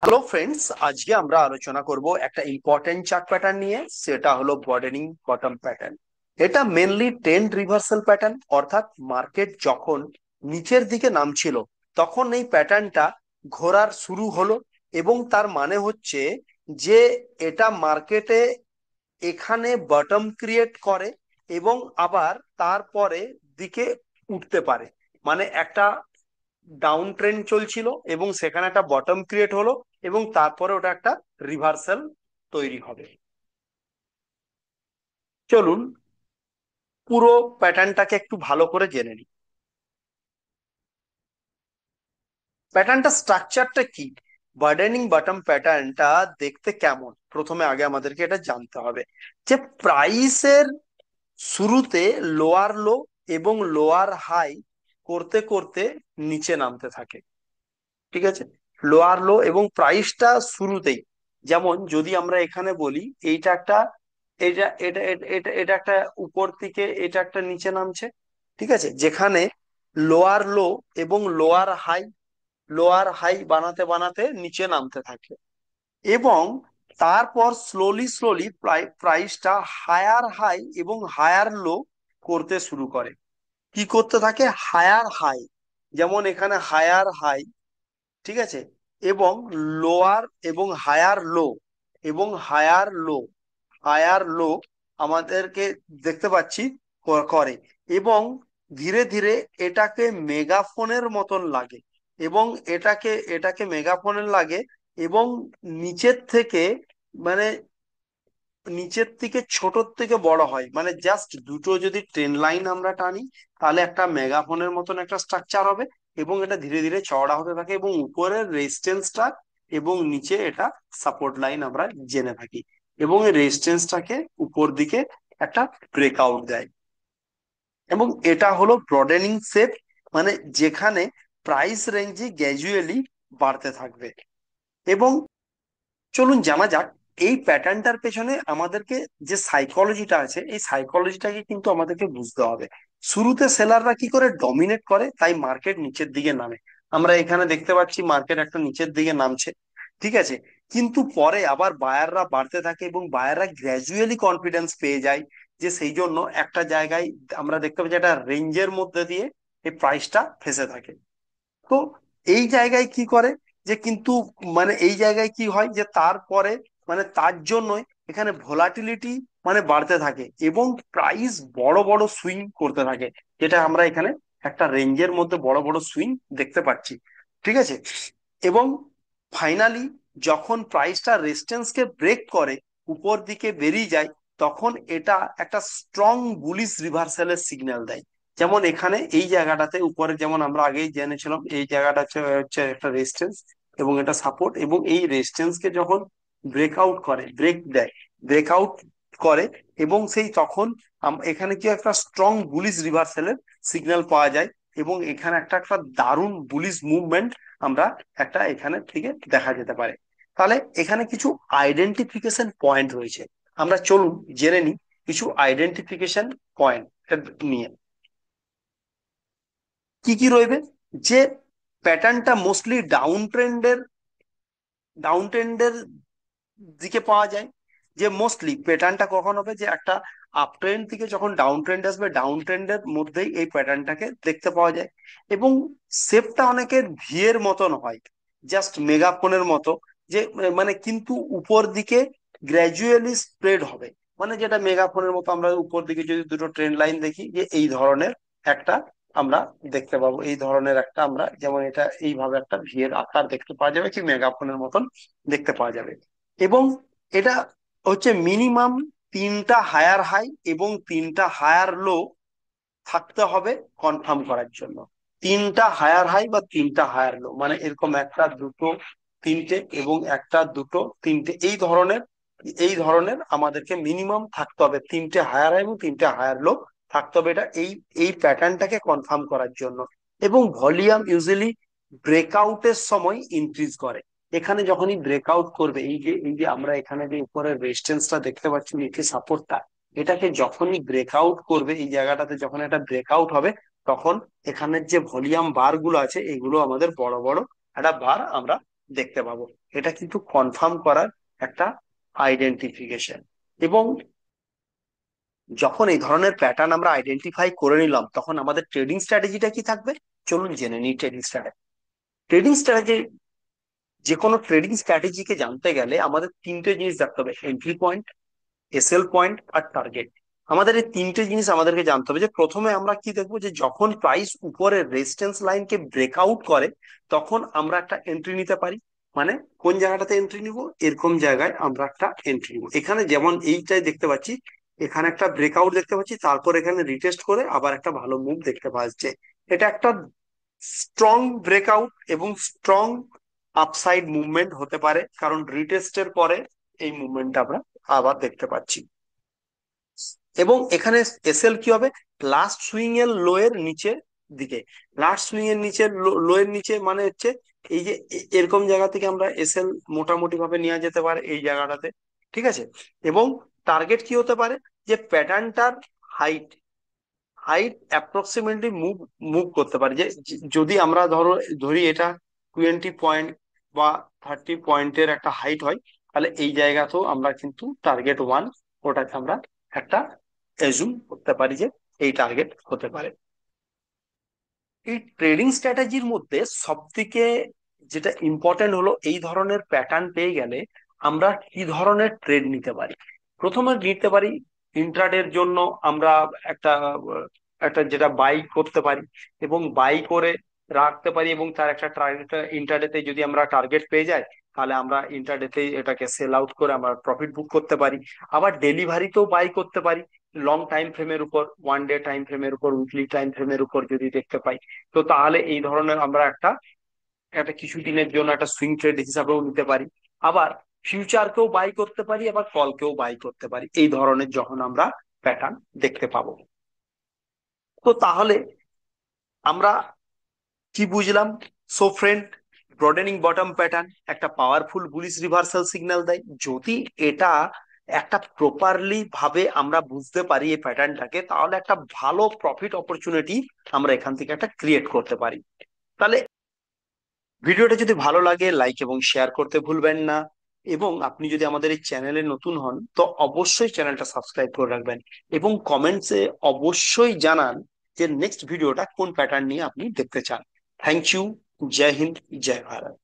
Hello friends, আজকে আমরা আলোচনা করব একটা ইম্পর্টেন্ট চার্ট প্যাটার্ন নিয়ে। সেটা হলো বর্ডেনিং বটম প্যাটার্ন। এটা মেনলি ট্রেন্ড রিভার্সাল প্যাটার্ন, অর্থাৎ মার্কেট যখন নিচের দিকে নামছিল তখন এই প্যাটার্নটা ঘোরার শুরু হলো। এবং তার মানে হচ্ছে যে এটা মার্কেটে এখানে বটম ক্রিয়েট করে এবং আবার তারপরে দিকে উঠতে পারে। মানে একটা ডাউন ট্রেন্ড চলছিল এবং সেখানে একটা বটম ক্রিয়েট হলো এবং তারপরে ওটা একটা রিভার্সাল তৈরি হবে। চলুন পুরো প্যাটার্নটাকে একটু ভালো করে জেনে নিই। প্যাটার্নটা স্ট্রাকচারটা কি, বার্ডেনিং বটম প্যাটার্নটা দেখতে কেমন, প্রথমে আগে আমাদেরকে এটা জানতে হবে যে প্রাইসের শুরুতে লোয়ার লো এবং লোয়ার হাই করতে করতে নিচে নামতে থাকে। ঠিক আছে, লোয়ার লো এবং প্রাইসটা শুরুতেই, যেমন যদি আমরা এখানে বলি এইটা একটা, এটা এটা এটা এটা এটা একটা উপর থেকে, এটা একটা নিচে নামছে। ঠিক আছে, যেখানে লোয়ার লো এবং লোয়ার হাই বানাতে বানাতে নিচে নামতে থাকে এবং তারপর স্লোলি স্লোলি প্রাইসটা হায়ার হাই এবং হায়ার লো করতে শুরু করে। কি করতে থাকে? হায়ার হাই, যেমন এখানে হায়ার হাই। ঠিক আছে, এবং লোয়ার এবং হায়ার লো এবং হায়ার লো আমাদেরকে দেখতে পাচ্ছি করে। এবং ধীরে ধীরে এটাকে মেগাফোনের মতন লাগে এবং এটাকে মেগাফোনের লাগে এবং নিচের থেকে, মানে নিচের থেকে ছোটর থেকে বড় হয়। মানে জাস্ট দুটো যদি ট্রেন লাইন আমরা টানি তাহলে একটা মেগাফোনের মতন একটা স্ট্রাকচার হবে এবং এটা ধীরে ধীরে চওড়া হতে থাকে এবং উপরের রেজিস্ট্যান্সটা এবং নিচে এটা সাপোর্ট লাইন আমরা জেনে থাকি এবং এই রেজিস্ট্যান্সটাকে উপর দিকে একটা ব্রেকআউট দেয় এবং এটা হলো ব্রডেনিং শেপ, মানে যেখানে প্রাইস রেঞ্জে গ্র্যাজুয়ালি বাড়তে থাকবে। এবং চলুন জানা যাক এই প্যাটার্নটার পেছনে আমাদেরকে যে সাইকোলজিটা আছে, এই সাইকোলজিটাকে কিন্তু আমাদেরকে বুঝতে হবে। শুরুতে সেলাররা কি করে ডমিনেট করে, তাই মার্কেট নিচের দিকে নামে। আমরা এখানে দেখতে পাচ্ছি মার্কেট একটা নিচের দিকে নামছে। ঠিক আছে, কিন্তু পরে আবার বায়াররা বাড়তে থাকে এবং বায়াররা গ্র্যাজুয়ালি কনফিডেন্স পেয়ে যায়, যে সেই জন্য একটা জায়গায় আমরা দেখতে পাচ্ছি একটা রেঞ্জের মধ্যে দিয়ে এই প্রাইসটা ফেসে থাকে। তো এই জায়গায় কি করে, যে কিন্তু মানে এই জায়গায় কি হয় যে তারপরে, মানে তার জন্যই এখানে ভোলাটিলিটি মানে বাড়তে থাকে এবং প্রাইস বড় বড় সুইং করতে থাকে, যেটা আমরা এখানে একটা রেঞ্জের মধ্যে বড় বড় সুইং দেখতে পাচ্ছি। ঠিক আছে, এবং ফাইনালি যখন প্রাইসটা রেজিস্ট্যান্সকে ব্রেক করে উপর দিকে বেরিয়ে যায়, তখন এটা একটা স্ট্রং বুলিশ রিভার্সালের সিগন্যাল দেয়। যেমন এখানে এই জায়গাটাতে উপরে, যেমন আমরা আগেই জেনেছিলাম, এই জায়গাটা হচ্ছে হচ্ছে একটা রেজিস্ট্যান্স এবং এটা সাপোর্ট, এবং এই রেজিস্ট্যান্স কে যখন ব্রেকআউট করে, ব্রেকআউট করে এবং সেই তখন এখানে কি একটা স্ট্রং বুলিশ রিভার্সালের সিগন্যাল পাওয়া যায় এবং এখানে একটা একটা দারুণ বুলিশ মুভমেন্ট আমরা একটা এখানে থেকে দেখা যেতে পারে। তাহলে এখানে কিছু আইডেন্টিফিকেশন পয়েন্ট রয়েছে, আমরা চলুন জেনে নিই কিছু আইডেন্টিফিকেশন পয়েন্ট নিয়ে। কি কি রইবে, যে প্যাটার্নটা মোস্টলি ডাউন ট্রেন্ডের দিকে পাওয়া যায়। যে মোস্টলি প্যাটার্নটা কখন হবে, যে একটা আপ ট্রেন্ড থেকে যখন ডাউন ট্রেন্ড আসবে, ডাউন ট্রেন্ডের মধ্যেই এই প্যাটার্নটাকে দেখতে পাওয়া যায়। এবং শেপটা অনেকের ভিয়ের মতন হয়, জাস্ট মেগাফোনের মতো, যে মানে কিন্তু উপর দিকে গ্র্যাজুয়ালি স্প্রেড হবে। মানে যেটা মেগাফোনের মতো, আমরা উপর দিকে যদি দুটো ট্রেন্ড লাইন দেখি, যে এই ধরনের একটা আমরা দেখতে পাবো, এই ধরনের একটা আমরা, যেমন এটা এইভাবে একটা ভিয়ের আকার দেখতে পাওয়া যাবে, কি মেগাফোনের মতন দেখতে পাওয়া যাবে। এবং এটা হচ্ছে মিনিমাম তিনটা হায়ার হাই এবং তিনটা হায়ার লো থাকতে হবে কনফার্ম করার জন্য। তিনটা হায়ার হাই বা তিনটা হায়ার লো, মানে এরকম একটা দুটো তিনটে এবং একটা দুটো তিনটে, এই ধরনের আমাদেরকে মিনিমাম থাকতে হবে, তিনটে হায়ার হাই এবং তিনটে হায়ার লো থাকতে হবে, এটা এই এই প্যাটার্নটাকে কনফার্ম করার জন্য। এবং ভলিউম ইউজুয়ালি ব্রেকআউটের সময় ইনক্রিজ করে। এখানে যখনই ব্রেকআউট করবে, এই যে আমরা এখানে যে উপরের রেজিস্ট্যান্সটা দেখতে পাচ্ছি, নিচে সাপোর্টটা, এটাকে যখনই ব্রেকআউট করবে, এই জায়গাটাতে যখন এটা ব্রেকআউট হবে, তখন এখানের যে ভলিউম বার গুলো আছে, এগুলো আমাদের বড় বড় একটা বার আমরা দেখতে পাবো। এটা কিন্তু কনফার্ম করার একটা আইডেন্টিফিকেশন। এবং যখন এই ধরনের প্যাটার্ন আমরা আইডেন্টিফাই করে নিলাম, তখন আমাদের ট্রেডিং স্ট্র্যাটেজিটা কি থাকবে? চলুন জেনে নিই ট্রেডিং স্ট্র্যাটেজি। ট্রেডিং স্ট্র্যাটেজি, যে কোনো ট্রেডিং স্ট্র্যাটেজিকে জানতে গেলে আমাদের তিনটে জিনিস দেখতে হবে: এন্ট্রি পয়েন্ট, এসএল পয়েন্ট, আর টার্গেট। আমাদের এই তিনটে জিনিস আমাদেরকে জানতে হবে। যে প্রথমে আমরা কি দেখবো, যে যখন প্রাইস উপরে রেজিস্ট্যান্স লাইনকে ব্রেকআউট করে, তখন আমরা একটা এন্ট্রি নিতে পারি। মানে কোন জায়গাটাতে এন্ট্রি নিব? এরকম জায়গায় আমরা একটা এন্ট্রি নিব। এখানে যেমন এইটাই দেখতে পাচ্ছি, এখানে একটা ব্রেকআউট দেখতে পাচ্ছি, তারপর এখানে রিটেস্ট করে আবার একটা ভালো মুভ দেখতে পাচ্ছে। এটা একটা স্ট্রং ব্রেকআউট এবং স্ট্রং আপসাইড মুভমেন্ট হতে পারে, কারণ রিটেস্টের পরে এই মুভমেন্টটা আমরা আবার দেখতে পাচ্ছি। এবং এখানে এসএল কি হবে? লাস্ট সুইং এর লো এর নিচে দিকে। লাস্ট সুইং এর নিচে, লো এর নিচে মানে হচ্ছে এই যে এরকম জায়গা থেকে আমরা এসএল মোটামুটি ভাবে নেওয়া যেতে পারে এই জায়গাটাতে। ঠিক আছে। এবং টার্গেট কি হতে পারে? যে প্যাটার্নটার হাইট, অ্যাপ্রক্সিমেটলি মুভ মুভ করতে পারে। যে যদি আমরা ধরি এটা 20 পয়েন্ট বা 30 পয়েন্টের একটা হাইট হয়, তাহলে এই জায়গাতেও আমরা কিন্তু টার্গেট ওয়ান, ওটাকে আমরা একটা এজুম করতে পারি যে এই টার্গেট হতে পারে। এই ট্রেডিং স্ট্র্যাটেজির মধ্যে সব থেকে যেটা ইম্পর্টেন্ট হলো, এই ধরনের প্যাটার্ন পেয়ে গেলে আমরা কি ধরনের ট্রেড নিতে পারি। প্রথমে নিতে পারি ইন্ট্রাডের জন্য আমরা একটা একটা যেটা বাই করতে পারি, এবং বাই করে রাখতে পারি, এবং তার একটা টার্গেট ইন্ট্রাডেতে যদি আমরা টার্গেট পেয়ে যাই, তাহলে আমরা ইন্ট্রাডেতে এটাকে সেল আউট করে আমরা প্রফিট বুক করতে পারি। আবার ডেলিভারিতেও বাই করতে পারি, লং টাইম ফ্রেমের উপর, ওয়ান ডে টাইম ফ্রেমের উপর, উইকলি টাইম ফ্রেমের উপর যদি দেখতে পাই। তো তাহলে এই ধরনের আমরা একটা একটা কিছু দিনের জন্য একটা সুইং ট্রেড হিসাবেও নিতে পারি। আবার ফিউচারকেও বাই করতে পারি, আবার কলকেও বাই করতে পারি, এই ধরনের যখন আমরা প্যাটার্ন দেখতে পাবো। তো তাহলে আমরা কি বুঝলাম? So friend, broadening bottom pattern একটা পাওয়ারফুল বুলিশ রিভার্সাল সিগন্যাল দেয়। যদি এটা একটা প্রপারলি ভাবে আমরা বুঝতে পারি এই প্যাটার্নটাকে, তাহলে একটা ভালো প্রফিট অপরচুনিটি আমরা এখান থেকে একটা ক্রিয়েট করতে পারি। তাহলে ভিডিওটা যদি ভালো লাগে, লাইক এবং শেয়ার করতে ভুলবেন না। এবং আপনি যদি আমাদের এই চ্যানেলে নতুন হন, তো অবশ্যই চ্যানেলটা সাবস্ক্রাইব করে রাখবেন, এবং কমেন্টসে অবশ্যই জানান যে নেক্সট ভিডিওটা কোন প্যাটার্ন নিয়ে আপনি দেখতে চান। Thank you. জয় হিন্দ, জয় ভারত।